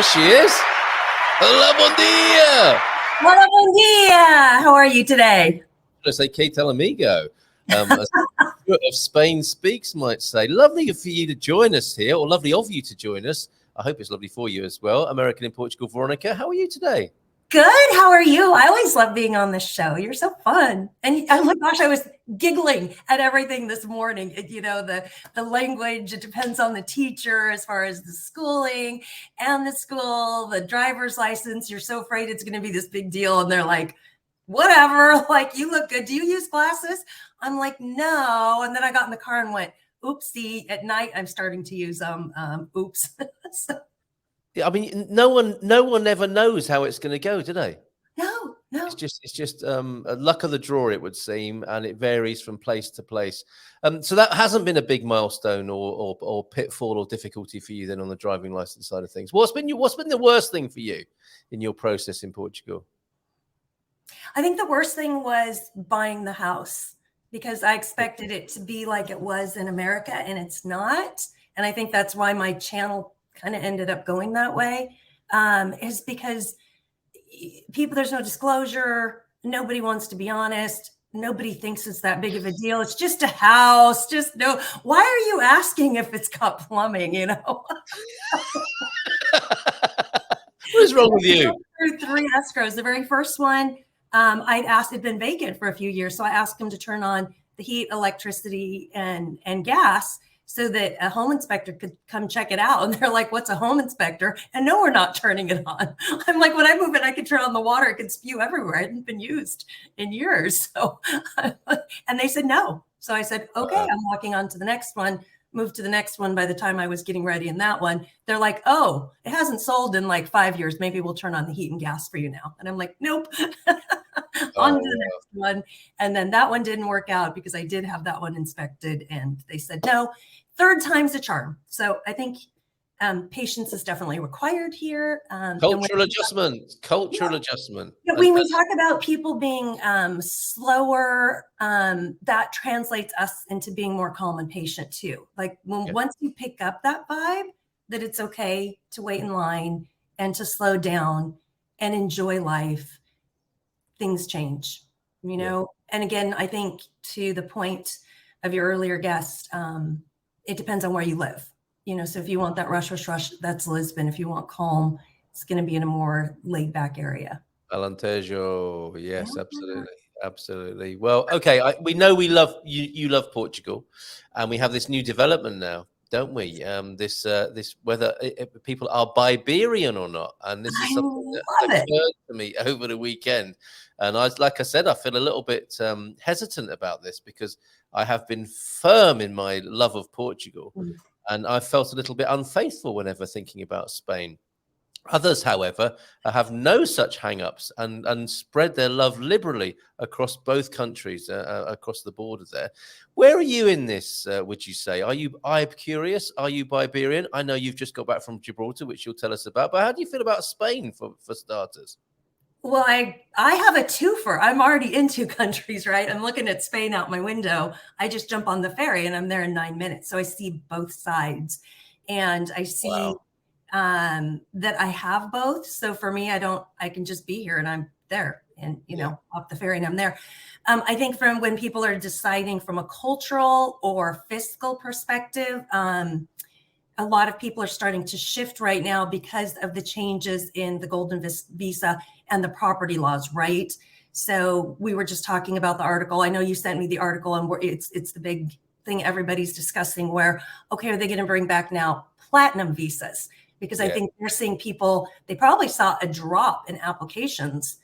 Here she is. Hola, bon dia. Hola, bon dia. How are you today? I say, que tal amigo? As of Spain speaks might say. Lovely for you to join us here, or lovely of you to join us. I hope it's lovely for you as well. American in Portugal, Veronica. How are you today? Good. How are you? I always love being on this show. You're so fun. And oh my gosh, I was giggling at everything this morning. You know, the language, it depends on the teacher as far as the schooling and the school, the driver's license. You're so afraid it's going to be this big deal. And they're like, whatever, like, you look good. Do you use glasses? I'm like, no. And then I got in the car and went, oopsie. At night, I'm starting to use oops. So, I mean, no one ever knows how it's going to go, do they? no. It's just a luck of the draw, it would seem, and it varies from place to place. So that hasn't been a big milestone or pitfall or difficulty for you then on the driving license side of things. What's been the worst thing for you in your process in Portugal? I think the worst thing was buying the house, because I expected it to be like it was in America, and it's not. And I think that's why my channel kind of ended up going that way, is because people, there's no disclosure. Nobody wants to be honest. Nobody thinks it's that big of a deal. It's just a house. Just no. Why are you asking if it's got plumbing? You know. What is wrong with you? Through 3 escrows. The very first one, I'd asked, it'd been vacant for a few years. So I asked them to turn on the heat, electricity, and gas so that a home inspector could come check it out. And they're like, what's a home inspector? And no, we're not turning it on. I'm like, when I move it, I could turn on the water. It could spew everywhere. It hadn't been used in years. So, and they said no. So I said, okay, I'm walking on to the next one. Moved to the next one. By the time I was getting ready in that one, they're like, oh, it hasn't sold in like 5 years. Maybe we'll turn on the heat and gas for you now. And I'm like, nope. On to the next one. And then that one didn't work out because I did have that one inspected and they said no. 3rd time's a charm. So I think patience is definitely required here. Cultural adjustment. Yeah, when we talk about people being slower, that translates us into being more calm and patient too. Like once you pick up that vibe, that it's okay to wait in line and to slow down and enjoy life, things change, you know? And again, I think to the point of your earlier guest, it depends on where you live. You know, so if you want that rush, that's Lisbon. If you want calm, it's going to be in a more laid back area. Alentejo, yes, absolutely. Well, okay, we know we love you. You love Portugal, and we have this new development now, don't we? This whether people are Biberian or not, and this is something that occurred to me over the weekend. And like I said, I feel a little bit hesitant about this because I have been firm in my love of Portugal. And I felt a little bit unfaithful whenever thinking about Spain. Others, however, have no such hang-ups and spread their love liberally across both countries, across the border there. Where are you in this, would you say? Are you ibe-curious? Are you Biberian? I know you've just got back from Gibraltar, which you'll tell us about. But how do you feel about Spain, for starters? Well, I have a twofer. I'm already in 2 countries, right? I'm looking at Spain out my window. I just jump on the ferry and I'm there in 9 minutes. So I see both sides and I see that I have both. So for me, I can just be here and I'm there and, you know, off the ferry and I'm there. I think from when people are deciding from a cultural or fiscal perspective, a lot of people are starting to shift right now because of the changes in the golden visa and the property laws, right? So we were just talking about the article. I know you sent me the article and it's the big thing everybody's discussing where, okay, are they going to bring back now platinum visas? Because I think they're seeing people, they probably saw a drop in applications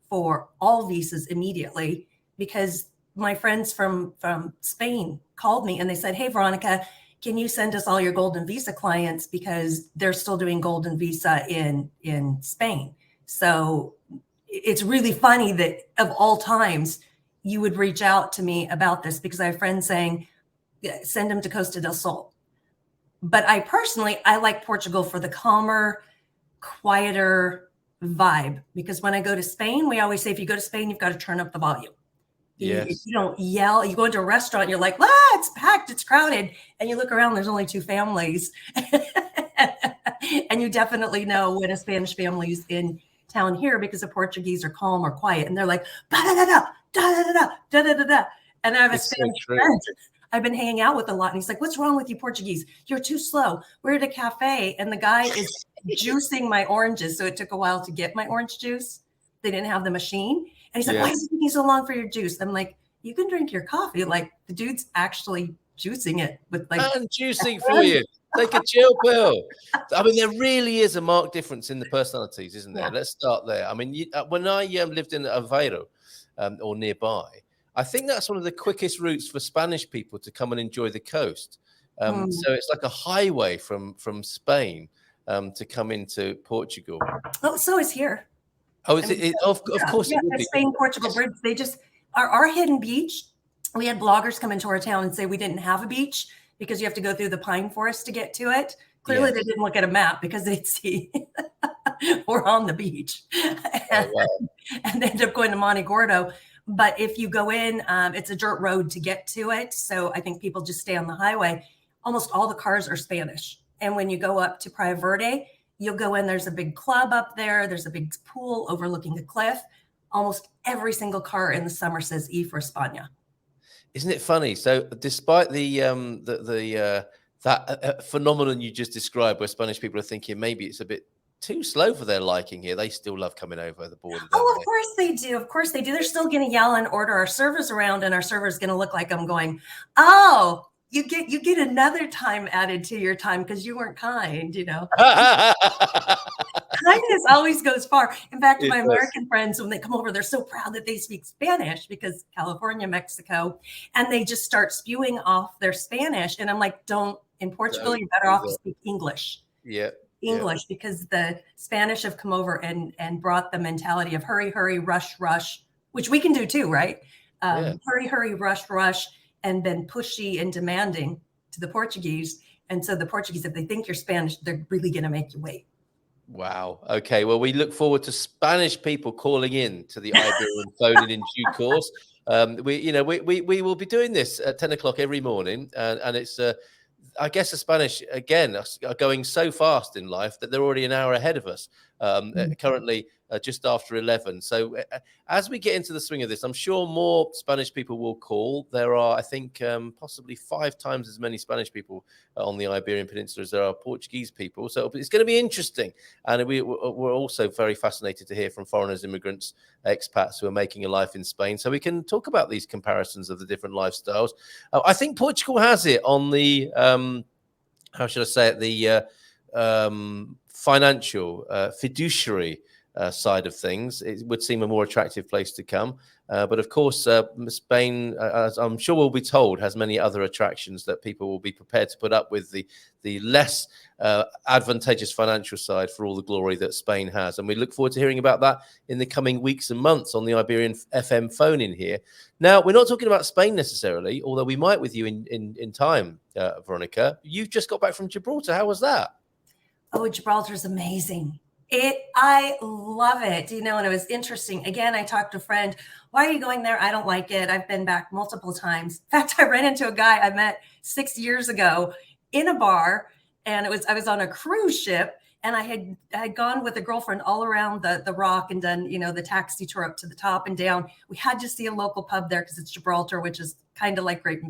for all visas immediately because my friends from Spain called me and they said, hey, Veronica, can you send us all your golden visa clients because they're still doing golden visa in Spain? So it's really funny that of all times you would reach out to me about this because I have friends saying, send them to Costa del Sol. But I personally like Portugal for the calmer, quieter vibe because when I go to Spain, we always say, if you go to Spain, you've got to turn up the volume. Yes. You don't yell. You go into a restaurant, you're like, it's packed, it's crowded. And you look around, there's only 2 families. And you definitely know when a Spanish family is in town here because the Portuguese are calm or quiet. And they're like, da da da da da da da da da da da. And I have a It's so Spanish true. friend I've been hanging out with a lot. And he's like, what's wrong with you Portuguese? You're too slow. We're at a cafe. And the guy is juicing my oranges. So it took a while to get my orange juice. They didn't have the machine. And he's like, why is it taking so long for your juice? I'm like, you can drink your coffee. Like the dude's actually juicing it with like. And juicing for you. Take a chill pill. I mean, there really is a marked difference in the personalities, isn't there? Yeah. Let's start there. I mean, when I lived in Aveiro or nearby, I think that's one of the quickest routes for Spanish people to come and enjoy the coast. So it's like a highway from Spain to come into Portugal. Oh, so is here. Oh, is it? Of course, yeah, it would the be. Spain-Portugal bridge. They just our hidden beach. We had bloggers come into our town and say we didn't have a beach because you have to go through the pine forest to get to it. Clearly, they didn't look at a map because they'd see we're on the beach, and they ended up going to Monte Gordo. But if you go in, it's a dirt road to get to it. So I think people just stay on the highway. Almost all the cars are Spanish. And when you go up to Praia Verde, you'll go in, there's a big club up there. There's a big pool overlooking a cliff. Almost every single car in the summer says E for España. Isn't it funny? So despite that phenomenon you just described, where Spanish people are thinking maybe it's a bit too slow for their liking here, they still love coming over the border. Oh, of course they do. Of course they do. They're still going to yell and order our servers around, and our server's going to look like I'm going, oh, you get another time added to your time because you weren't kind, you know. Kindness always goes far. In fact, my American friends, when they come over, they're so proud that they speak Spanish because California, Mexico, and they just start spewing off their Spanish. And I'm like, in Portugal, you're better off to speak English. Yeah. English, because the Spanish have come over and brought the mentality of hurry, hurry, rush, rush, which we can do too, right? Hurry, hurry, rush, rush, and then pushy and demanding to the Portuguese. And so the Portuguese, if they think you're Spanish, they're really going to make you wait. Wow. Okay. Well, we look forward to Spanish people calling in to the Iberian phone in due course. We will be doing this at 10 o'clock every morning, and it's I guess the Spanish again are going so fast in life that they're already an hour ahead of us. Currently, just after 11. So as we get into the swing of this, I'm sure more Spanish people will call. There are, I think, possibly 5 times as many Spanish people on the Iberian Peninsula as there are Portuguese people. So it's going to be interesting. And we're also very fascinated to hear from foreigners, immigrants, expats who are making a life in Spain. So we can talk about these comparisons of the different lifestyles. I think Portugal has it on the, how should I say it, the financial, fiduciary side of things. It would seem a more attractive place to come. But of course, Spain, as I'm sure we'll be told, has many other attractions that people will be prepared to put up with the less advantageous financial side for all the glory that Spain has. And we look forward to hearing about that in the coming weeks and months on the Iberian FM phone in here. Now, we're not talking about Spain necessarily, although we might with you in time, Veronica. You've just got back from Gibraltar. How was that? Oh, Gibraltar's amazing. I love it. You know, and it was interesting. Again, I talked to a friend. Why are you going there? I don't like it. I've been back multiple times. In fact, I ran into a guy I met 6 years ago in a bar, and I was on a cruise ship, and I had gone with a girlfriend all around the rock and done, you know, the taxi tour up to the top and down. We had to see a local pub there because it's Gibraltar, which is kind of like Great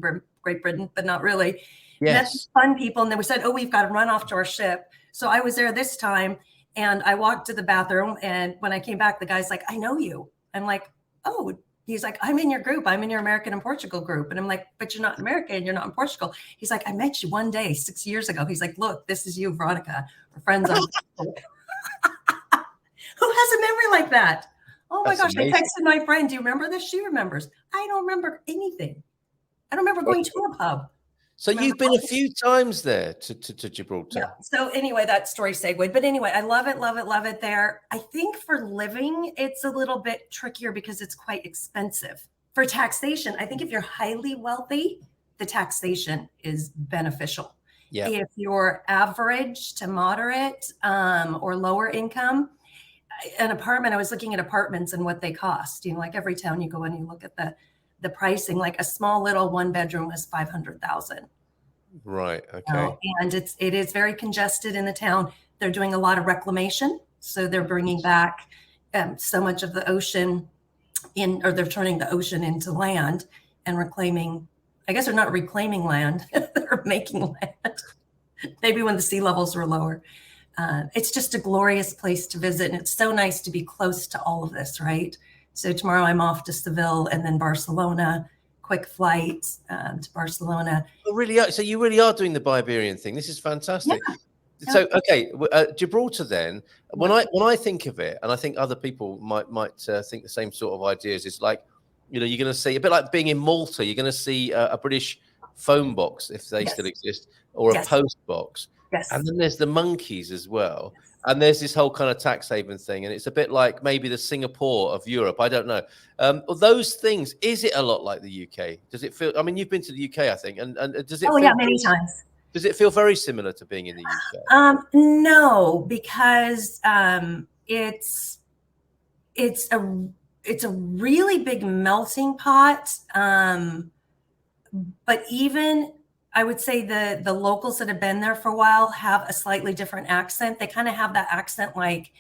Britain, but not really. Yes. Met fun people, and then we said, oh, we've got to run off to our ship. So I was there this time, and I walked to the bathroom, and when I came back, the guy's like, I know you. I'm like, oh, he's like, I'm in your group. I'm in your American and Portugal group. And I'm like, but you're not in America and you're not in Portugal. He's like, I met you one day 6 years ago. He's like, look, this is you, Veronica. We're friends on Facebook. Who has a memory like that? Oh my gosh. Amazing. I texted my friend, do you remember this? She remembers. I don't remember anything. I don't remember going to a pub. So you've been a few times there to Gibraltar. Yeah. So anyway, that story segued. But anyway, I love it, love it, love it there. I think for living, it's a little bit trickier because it's quite expensive. For taxation, I think if you're highly wealthy, the taxation is beneficial. Yeah. If you're average to moderate or lower income, an apartment, I was looking at apartments and what they cost. You know, like every town you go in, you look at the pricing, like a small little 1-bedroom was $500,000. Right. Okay. And it is very congested in the town. They're doing a lot of reclamation. So they're bringing back so much of the ocean or they're turning the ocean into land and reclaiming. I guess they're not reclaiming land. They're making land. Maybe when the sea levels were lower. It's just a glorious place to visit. And it's so nice to be close to all of this, right? So tomorrow I'm off to Seville and then Barcelona, quick flight to Barcelona. Oh, really? So you really are doing the Biberian thing. This is fantastic. Yeah. So, okay, Gibraltar then, when I think of it, and I think other people might think the same sort of ideas, it's like, you know, you're going to see, a bit like being in Malta, you're going to see a British phone box, if they still exist, or a post box. Yes. And then there's the monkeys as well. And there's this whole kind of tax haven thing. And it's a bit like maybe the Singapore of Europe. I don't know. Those things, is it a lot like the UK? Does it feel, I mean, you've been to the UK, I think. And does it Oh, feel yeah, many times. Does it feel very similar to being in the UK? No, because it's a really big melting pot. But even I would say the locals that have been there for a while have a slightly different accent. They kind of have that accent like,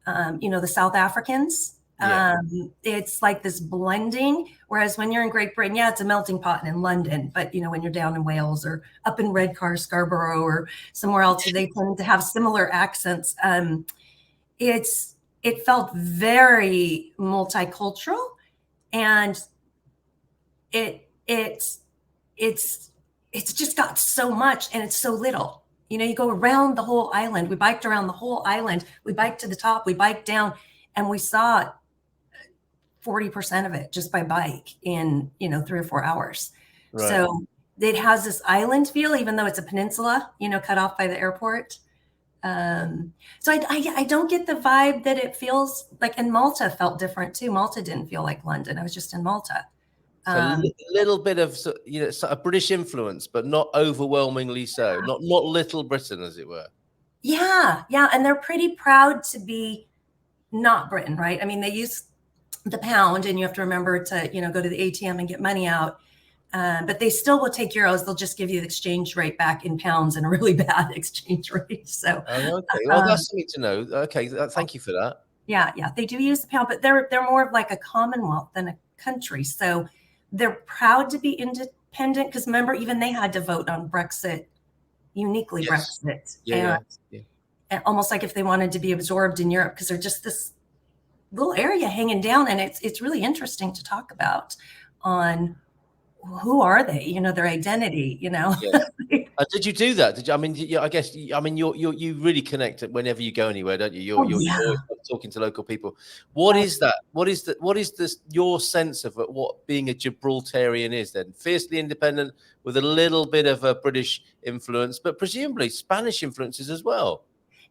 the South Africans. Yeah. It's like this blending. Whereas when you're in Great Britain, yeah, it's a melting pot in London. But, when you're down in Wales or up in Redcar, Scarborough or somewhere else, they tend to have similar accents. It felt very multicultural, and it's just got so much and it's so little. You go around the whole island. We biked around the whole island. We biked to the top, we biked down, and we saw 40% of it just by bike in, 3 or 4 hours. Right. So it has this island feel, even though it's a peninsula, cut off by the airport. So I don't get the vibe that it feels like. And Malta felt different too. Malta didn't feel like London. I was just in Malta. So a little bit of, a British influence, but not overwhelmingly so. Not Little Britain, as it were. Yeah. And they're pretty proud to be not Britain, right? I mean, they use the pound, and you have to remember to, go to the ATM and get money out. But they still will take euros. They'll just give you the exchange rate back in pounds and a really bad exchange rate. So, okay. Well, that's something to know. Okay, thank you for that. Yeah, they do use the pound, but they're more of like a commonwealth than a country. So they're proud to be independent, because remember, even they had to vote on Brexit, uniquely Brexit. Yeah. And almost like if they wanted to be absorbed in Europe, because they're just this little area hanging down. And it's really interesting to talk about on who are they, their identity, Yeah. Did you do that? Did you? I mean, I guess. I mean, you really connect whenever you go anywhere, don't you? You're always talking to local people. What is that? What is this? Your sense of what being a Gibraltarian is then? Fiercely independent with a little bit of a British influence, but presumably Spanish influences as well.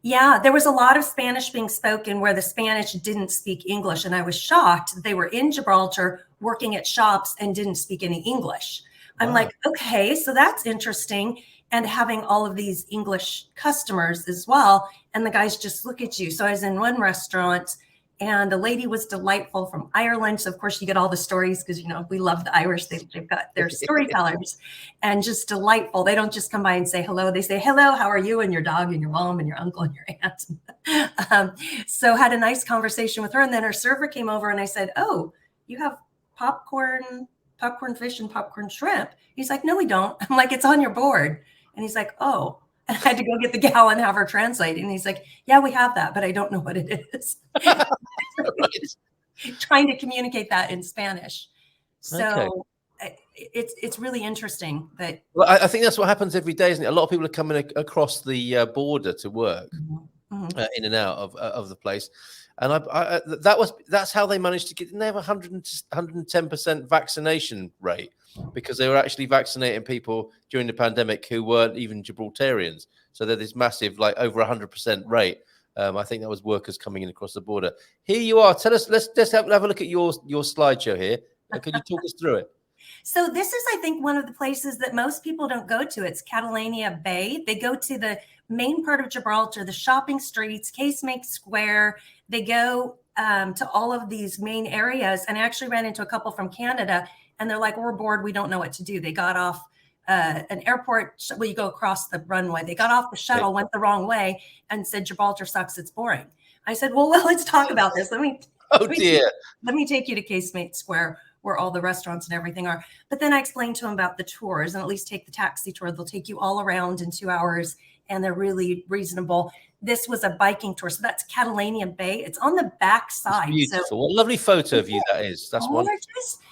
Yeah, there was a lot of Spanish being spoken where the Spanish didn't speak English. And I was shocked that they were in Gibraltar working at shops and didn't speak any English. I'm like, okay, so that's interesting. And having all of these English customers as well. And the guys just look at you. So I was in one restaurant, and the lady was delightful, from Ireland. So of course you get all the stories, because, we love the Irish. They've got their storytellers, and just delightful. They don't just come by and say hello. They say, hello, how are you? And your dog and your mom and your uncle and your aunt. So had a nice conversation with her. And then her server came over, and I said, oh, you have popcorn fish and popcorn shrimp. He's like, no, we don't. I'm like, it's on your board. And he's like, oh. And I had to go get the gal and have her translate. And he's like, yeah, we have that, but I don't know what it is. Trying to communicate that in Spanish. So it's really interesting that. Well, I think that's what happens every day, isn't it? A lot of people are coming across the border to work, in and out of the place. And that's how they managed to get. Didn't they have 110% vaccination rate, because they were actually vaccinating people during the pandemic who weren't even Gibraltarians? So they're this massive, like over 100% rate. I think that was workers coming in across the border. Here you are. Tell us. Let's have a look at your slideshow here. Can you talk us through it? So this is, I think, one of the places that most people don't go to. It's Catalina Bay. They go to the main part of Gibraltar, the shopping streets, Casemates Square. They go to all of these main areas. And I actually ran into a couple from Canada, and they're like, we're bored. We don't know what to do. They got off an airport where you go across the runway. They got off the shuttle, went the wrong way, and said, Gibraltar sucks, it's boring. I said, well, let's talk about this. Let me take you to Casemate Square, where all the restaurants and everything are. But then I explained to him about the tours, and at least take the taxi tour. They'll take you all around in 2 hours, and they're really reasonable. This was a biking tour. So that's Catalina Bay. It's on the back side. It's beautiful. So, what a lovely photo of you that is. That's wonderful.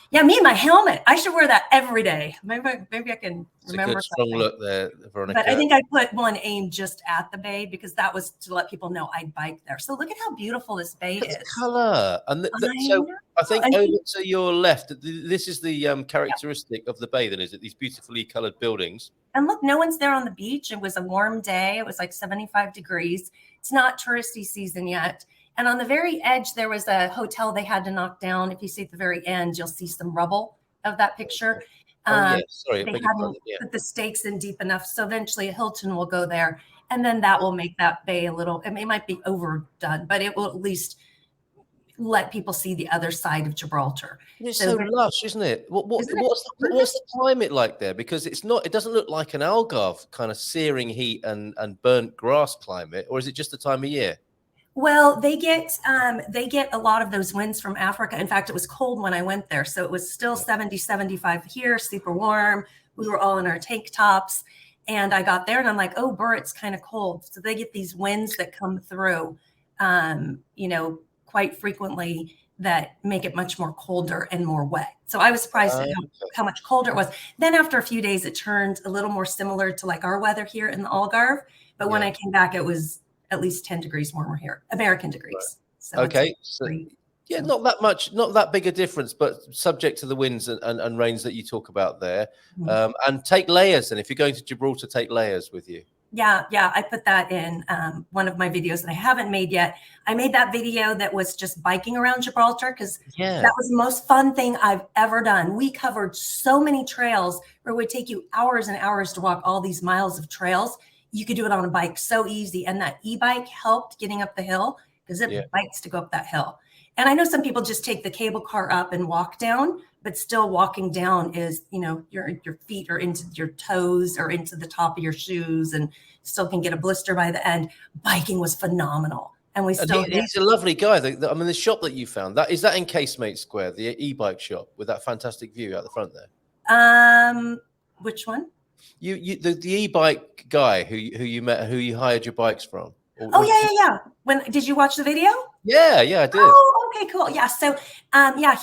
Yeah, me and my helmet. I should wear that every day. Maybe I can remember. It's a good, strong look there, Veronica. But I think I put one aimed just at the bay because that was to let people know I bike there. So look at how beautiful this bay is. Color. And so I think over to your left, this is the characteristic of the bay then, is it? These beautifully colored buildings. And look, no one's there on the beach. It was a warm day. It was like 75 degrees. It's not touristy season yet. And on the very edge, there was a hotel they had to knock down. If you see at the very end, you'll see some rubble of that picture. Sorry. They hadn't put the stakes in deep enough. So eventually a Hilton will go there. And then that will make that bay a little, it might be overdone, but it will at least let people see the other side of Gibraltar. It's so lush, isn't it? What's the climate like there? Because it doesn't look like an Algarve kind of searing heat and burnt grass climate, or is it just the time of year? Well, they get a lot of those winds from Africa. In fact, it was cold when I went there. So it was still 70, 75 here, super warm. We were all in our tank tops. And I got there and I'm like, oh, burr, it's kind of cold. So they get these winds that come through, quite frequently that make it much more colder and more wet. So I was surprised at how much colder it was. Then after a few days, it turned a little more similar to like our weather here in the Algarve. But when I came back, it was at least 10 degrees warmer here, American degrees. Right. So not that much, not that big a difference, but subject to the winds and rains that you talk about there. Mm-hmm. And take layers. And if you're going to Gibraltar, take layers with you. Yeah. I put that in one of my videos that I haven't made yet. I made that video that was just biking around Gibraltar because that was the most fun thing I've ever done. We covered so many trails where it would take you hours and hours to walk all these miles of trails. You could do it on a bike so easy. And that e-bike helped getting up the hill because it bikes to go up that hill. And I know some people just take the cable car up and walk down, but still walking down is, your feet are into your toes or into the top of your shoes and still can get a blister by the end. Biking was phenomenal. And he's a lovely guy. The shop that you found, is that in Casemate Square, the e-bike shop with that fantastic view out the front there? Which one? The e-bike guy who you met, who you hired your bikes from. Yeah. Did you watch the video? Yeah, I did. Oh, okay, cool. Yeah. So,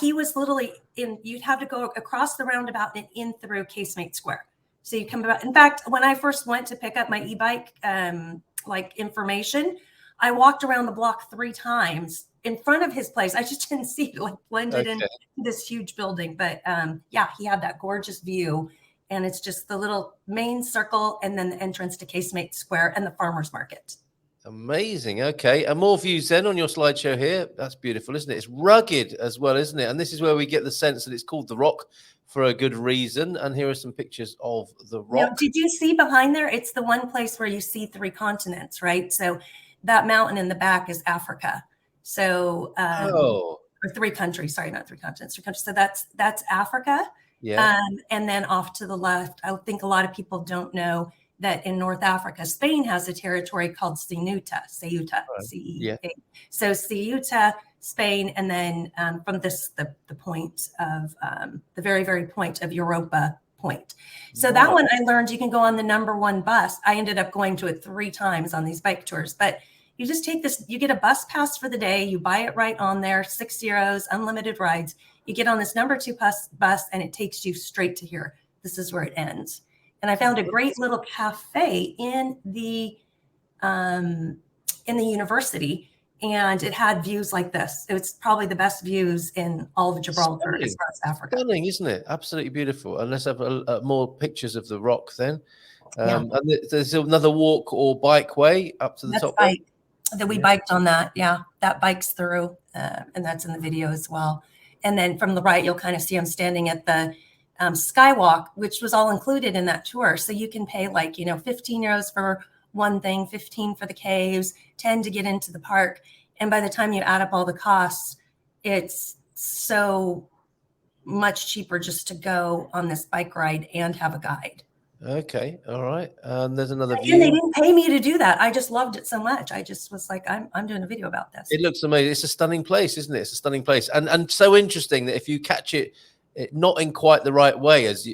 he was literally you'd have to go across the roundabout and in through Casemate Square. So you come about. In fact, when I first went to pick up my e-bike, information, I walked around the block 3 times in front of his place. I just didn't see it blended into this huge building. But he had that gorgeous view. And it's just the little main circle and then the entrance to Casemate Square and the farmer's market. Amazing. Okay. And more views then on your slideshow here. That's beautiful, isn't it? It's rugged as well, isn't it? And this is where we get the sense that it's called The Rock for a good reason. And here are some pictures of The Rock. Now, did you see behind there? It's the one place where you see 3 continents, right? So that mountain in the back is Africa. So, or 3 countries. Sorry, not 3 continents. 3 countries. So that's Africa. Yeah. And then off to the left, I think a lot of people don't know that in North Africa, Spain has a territory called Ceuta, C-E-U-T-A. So Ceuta, Spain, and then from the point of the very, very point of Europa point. So that one I learned you can go on the #1 bus. I ended up going to it 3 times on these bike tours, but you just take this, you get a bus pass for the day, you buy it right on there, 6 euros, unlimited rides. You get on this -- 2 bus and it takes you straight to here. This is where it ends. And I found a great little cafe in the university, and it had views like this. It was probably the best views in all of Gibraltar as far as Africa. Stunning, isn't it? Absolutely beautiful. And let's have more pictures of the rock then. And there's another walk or bike way up to the top. We biked on that. Yeah, that bikes through, and that's in the video as well. And then from the right, you'll kind of see I'm standing at the skywalk, which was all included in that tour. So you can pay 15 euros for one thing, 15 for the caves, 10 to get into the park. And by the time you add up all the costs, it's so much cheaper just to go on this bike ride and have a guide. Okay, all right. There's another And they view. didn't pay me to do that. I just loved it so much. I just was like, I'm doing a video about this. It looks amazing. It's a stunning place, isn't it? It's a stunning place, and so interesting that if you catch it, not in quite the right way as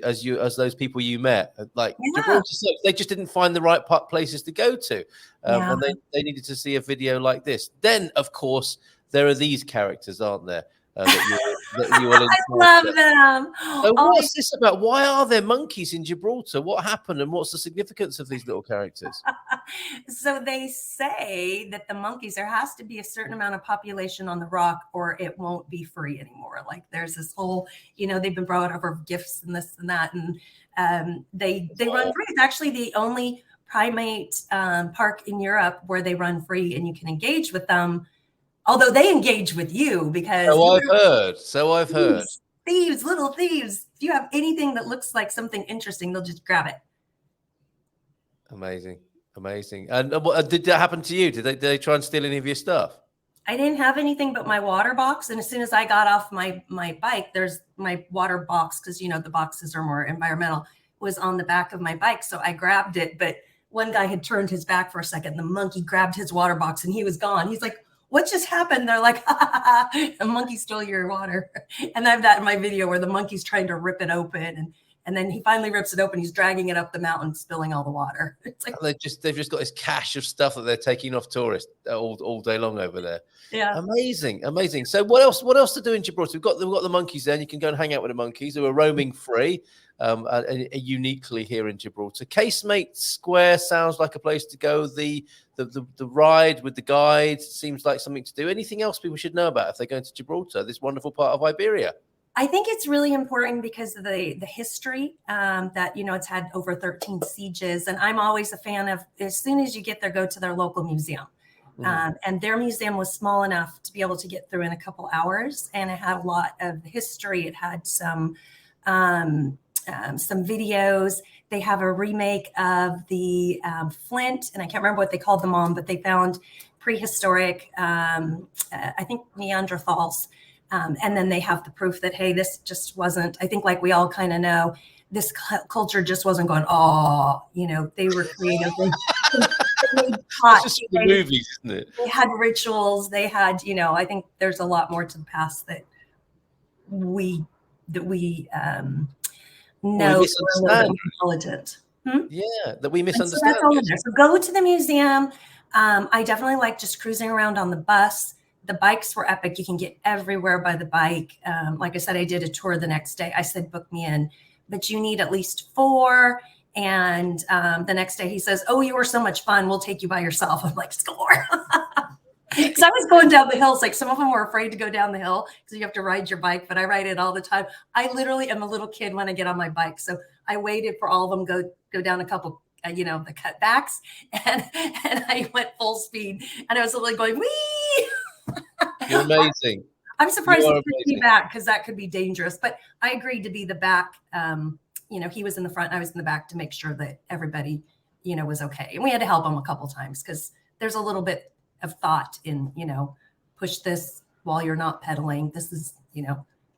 those people you met, like Yeah. Gibraltar, they just didn't find the right places to go to, Yeah. and they needed to see a video like this. Then, of course, there are these characters, aren't there? That you will I love encounter. them. So Oh, what's this about? Why are there monkeys in Gibraltar? What happened, and what's the significance of these little characters? so they say that the monkeys, there has to be a certain amount of population on the rock or it won't be free anymore. Like there's this whole, they've been brought over gifts and this and that. And they run free. It's actually the only primate park in Europe where they run free and you can engage with them. Although they engage with you because So I've heard. Thieves, little thieves. If you have anything that looks like something interesting, they'll just grab it. Amazing. And did that happen to you? Did they try and steal any of your stuff? I didn't have anything but my water box. And as soon as I got off my bike, there's my water box, because the boxes are more environmental, was on the back of my bike. So I grabbed it. But one guy had turned his back for a second. The monkey grabbed his water box and he was gone. He's like, what just happened? They're like, ha, ha, ha, a monkey stole your water. And I have that in my video where the monkey's trying to rip it open. And then he finally rips it open. He's dragging it up the mountain, spilling all the water. It's like, they've just got this cache of stuff that they're taking off tourists all day long over there. yeah. Amazing. So what else to do in Gibraltar? We've got the monkeys there, and you can go and hang out with the monkeys who are roaming free, uniquely here in Gibraltar. Casemate Square sounds like a place to go. The ride with the guide seems like something to do. Anything else people should know about if they're going to Gibraltar, this wonderful part of Iberia? I think it's really important because of the history that, it's had over 13 sieges. And I'm always a fan of, as soon as you get there, go to their local museum. And their museum was small enough to be able to get through in a couple hours. And it had a lot of history. It had some videos. They have a remake of the Flint, and I can't remember what they called them on, but they found prehistoric, I think Neanderthals. And then they have the proof that, hey, this just wasn't, I think like we all kind of know, this culture just wasn't going, they were creative. It's just the movies, isn't it? They had rituals. They had, I think there's a lot more to the past that we know we're a little bit intelligent. Yeah, that we misunderstand. So go to the museum. I definitely like just cruising around on the bus. The bikes were epic. You can get everywhere by the bike. Like I said, I did a tour the next day. I said, book me in, but you need at least 4. And the next day he says, oh, you were so much fun. We'll take you by yourself. I'm like, score. Because I was going down the hills. Like some of them were afraid to go down the hill because you have to ride your bike, but I ride it all the time. I literally am a little kid when I get on my bike. So I waited for all of them go down a couple, the cutbacks, and I went full speed. And I was literally going, wee. You're amazing. I'm surprised he took me back because that could be dangerous. But I agreed to be the back. He was in the front, I was in the back to make sure that everybody, was okay. And we had to help him a couple times because there's a little bit of thought in, push this while you're not pedaling. This is,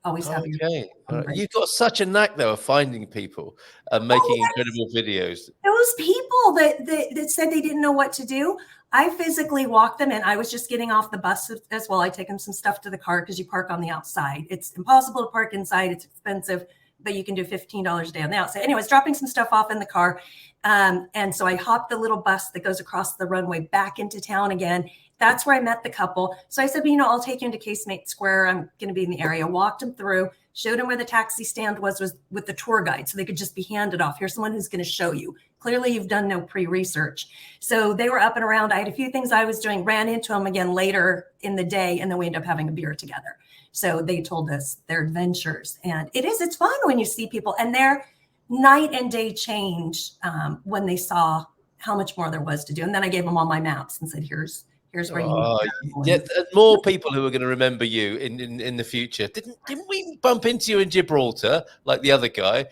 always have okay. You've got such a knack though of finding people and making incredible videos. Those people that said they didn't know what to do, I physically walked them in. I was just getting off the bus as well. I take them some stuff to the car because you park on the outside. It's impossible to park inside. It's expensive, but you can do $15 a day on the outside. Anyways, dropping some stuff off in the car. And so I hopped the little bus that goes across the runway back into town again. That's where I met the couple. So I said, I'll take you into Casemate Square. I'm going to be in the area. Walked them through, showed them where the taxi stand was with the tour guide. So they could just be handed off. Here's someone who's going to show you. Clearly you've done no pre-research. So they were up and around. I had a few things I was doing, ran into them again later in the day. And then we ended up having a beer together. So they told us their adventures, and it's fun when you see people and their night and day change when they saw how much more there was to do. And then I gave them all my maps and said, here's where and more people who are going to remember you in the future. Didn't we bump into you in Gibraltar like the other guy?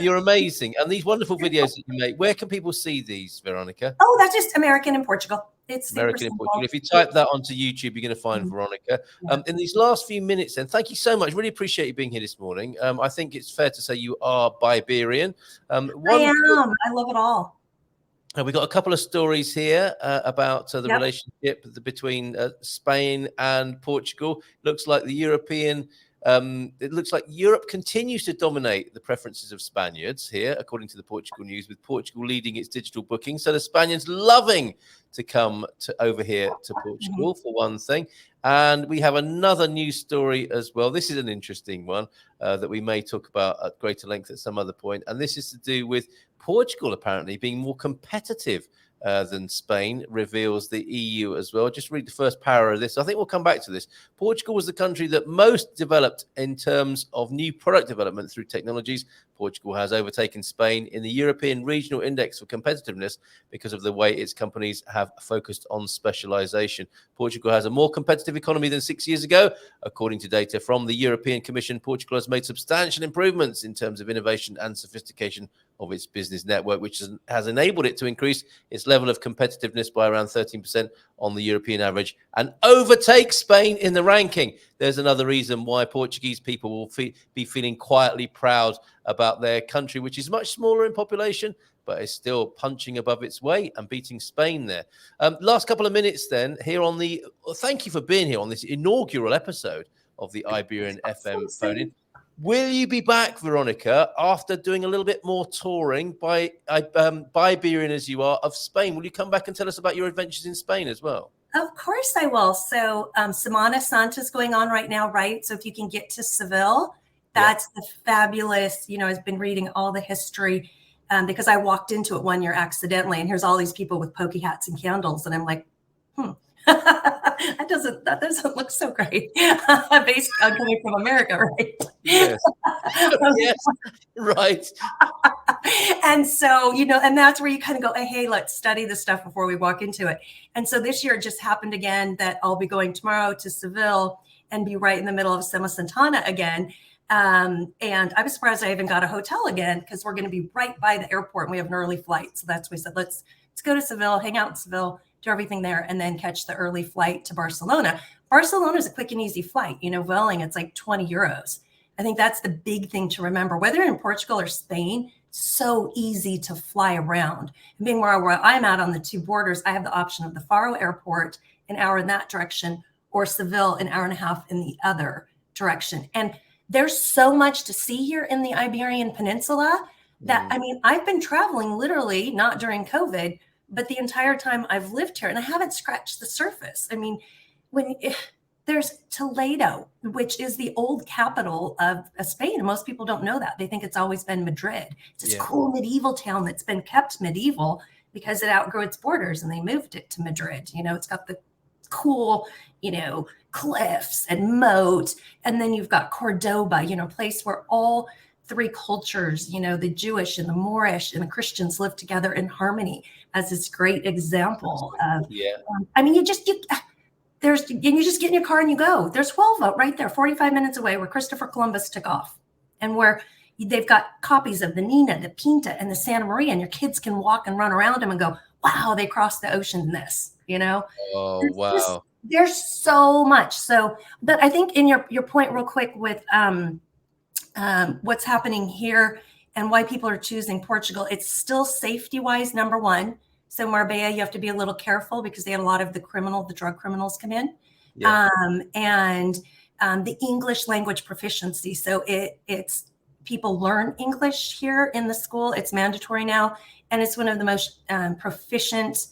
You're amazing. And these wonderful videos that you make, where can people see these, Veronica? Oh, that's just American in Portugal. It's super American in simple. Portugal. If you type that onto YouTube, you're going to find Veronica. Yeah. In these last few minutes, then, thank you so much. Really appreciate you being here this morning. I think it's fair to say you are Biberian. I am. I love it all. We've got a couple of stories here about the relationship between Spain and Portugal. Looks like the European. It looks like Europe continues to dominate the preferences of Spaniards here, according to the Portugal News, with Portugal leading its digital bookings. So the Spaniards loving to come over here to Portugal, for one thing. And we have another news story as well. This is an interesting one that we may talk about at greater length at some other point. And this is to do with Portugal apparently being more competitive than Spain, reveals the EU as well. Just read the first para of this. I think we'll come back to this. Portugal was the country that most developed in terms of new product development through technologies. Portugal has overtaken Spain in the European Regional Index for Competitiveness because of the way its companies have focused on specialization. Portugal has a more competitive economy than 6 years ago. According to data from the European Commission, Portugal has made substantial improvements in terms of innovation and sophistication of its business network, which has enabled it to increase its level of competitiveness by around 13% on the European average and overtake Spain in the ranking. There's another reason why Portuguese people will be feeling quietly proud about their country, which is much smaller in population, but is still punching above its weight and beating Spain there. Last couple of minutes then, here on the, thank you for being here on this inaugural episode of the Iberian FM phone-in. Will you be back, Veronica, after doing a little bit more touring by Iberian as you are of Spain? Will you come back and tell us about your adventures in Spain as well? Of course I will. So Semana Santa is going on right now, right? So if you can get to Seville, that's the fabulous, I've been reading all the history because I walked into it one year accidentally, and here's all these people with pokey hats and candles. And I'm like, that doesn't look so great. Based on coming from America, right? Yes. Yes, right. And so, and that's where you kind of go, hey, let's study the stuff before we walk into it. And so this year it just happened again that I'll be going tomorrow to Seville and be right in the middle of Semana Santa again. And I was surprised I even got a hotel again because we're going to be right by the airport and we have an early flight. So that's why we said, let's go to Seville, hang out in Seville, do everything there, and then catch the early flight to Barcelona. Barcelona is a quick and easy flight. Vueling, it's like 20 euros. I think that's the big thing to remember. Whether in Portugal or Spain, so easy to fly around. And being where I'm at on the two borders, I have the option of the Faro Airport, an hour in that direction, or Seville, an hour and a half in the other direction. And there's so much to see here in the Iberian Peninsula that, I've been traveling literally, not during COVID, but the entire time I've lived here, and I haven't scratched the surface. There's Toledo, which is the old capital of Spain. And most people don't know that. They think it's always been Madrid. It's this cool medieval town that's been kept medieval because it outgrew its borders and they moved it to Madrid. It's got the cool, cliffs and moat. And then you've got Cordoba, a place where all three cultures, the Jewish and the Moorish and the Christians live together in harmony as this great example of, you just get in your car and you go. There's Huelva right there, 45 minutes away, where Christopher Columbus took off, and where they've got copies of the Nina, the Pinta, and the Santa Maria, and your kids can walk and run around them and go, wow, they crossed the ocean in this, Oh, wow. There's so much. So, but I think in your point real quick with what's happening here and why people are choosing Portugal, it's still safety-wise, number one. So Marbella, you have to be a little careful because they had a lot of the drug criminals come in. And the English language proficiency. So it's people learn English here in the school. It's mandatory now. And it's one of the most proficient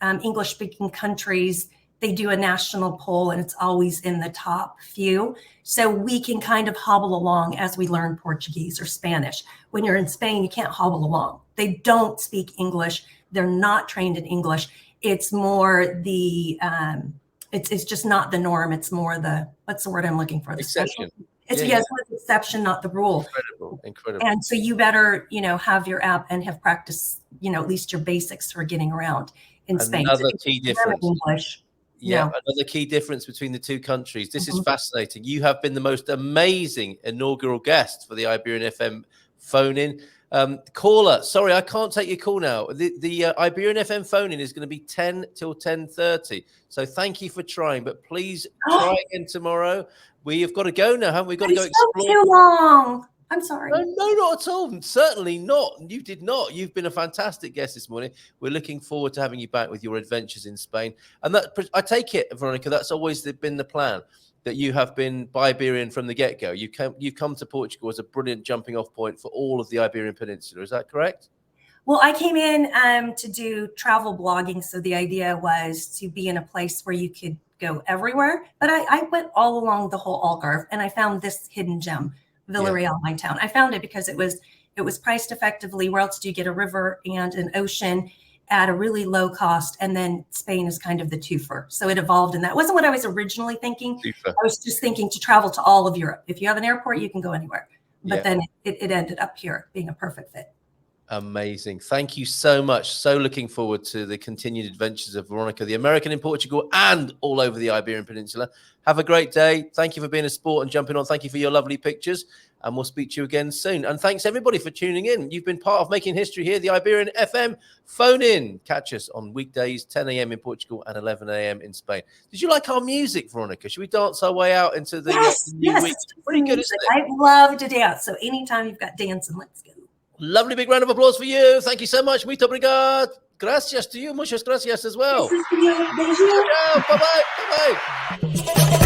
English-speaking countries. They do a national poll and it's always in the top few. So we can kind of hobble along as we learn Portuguese or Spanish. When you're in Spain, you can't hobble along. They don't speak English. They're not trained in English. It's more the, it's just not the norm. It's more the, what's the word I'm looking for? The exception. It's it's the exception, not the rule. Incredible. And so you better, have your app and have practiced, at least your basics for getting around in Spain. Another key difference. English. Another key difference between the two countries. This is fascinating. You have been the most amazing inaugural guest for the Iberian FM phone-in. Caller, sorry, I can't take your call now. The Iberian FM phone-in is going to be 10 till 10:30. So thank you for trying, but please try again tomorrow. We have got to go now, haven't we? We've got to go explore. Too long. I'm sorry. No, not at all. Certainly not. You did not. You've been a fantastic guest this morning. We're looking forward to having you back with your adventures in Spain. And that, I take it, Veronica, that's always been the plan, that you have been Biberian from the get-go. You've come to Portugal as a brilliant jumping-off point for all of the Iberian Peninsula. Is that correct? Well, I came in to do travel blogging, so the idea was to be in a place where you could go everywhere. But I went all along the whole Algarve, and I found this hidden gem, Villarreal, my town. I found it because it was priced effectively. Where else do you get a river and an ocean at a really low cost? And then Spain is kind of the twofer. So it evolved, and that wasn't what I was originally thinking. I was just thinking to travel to all of Europe. If you have an airport, you can go anywhere. But then it ended up here being a perfect fit. Amazing. Thank you so much. So looking forward to the continued adventures of Veronica, the American in Portugal and all over the Iberian Peninsula. Have a great day. Thank you for being a sport and jumping on. Thank you for your lovely pictures. And we'll speak to you again soon. And thanks everybody for tuning in. You've been part of making history here, the Iberian FM phone in. Catch us on weekdays, 10 a.m. in Portugal and 11 a.m. in Spain. Did you like our music, Veronica? Should we dance our way out into the new week? Pretty good, isn't it? I love to dance. So anytime you've got dancing, let's go. Lovely big round of applause for you. Thank you so much. Muito obrigado. Gracias to you. Muchas gracias as well. Ciao. Bye-bye. Bye-bye.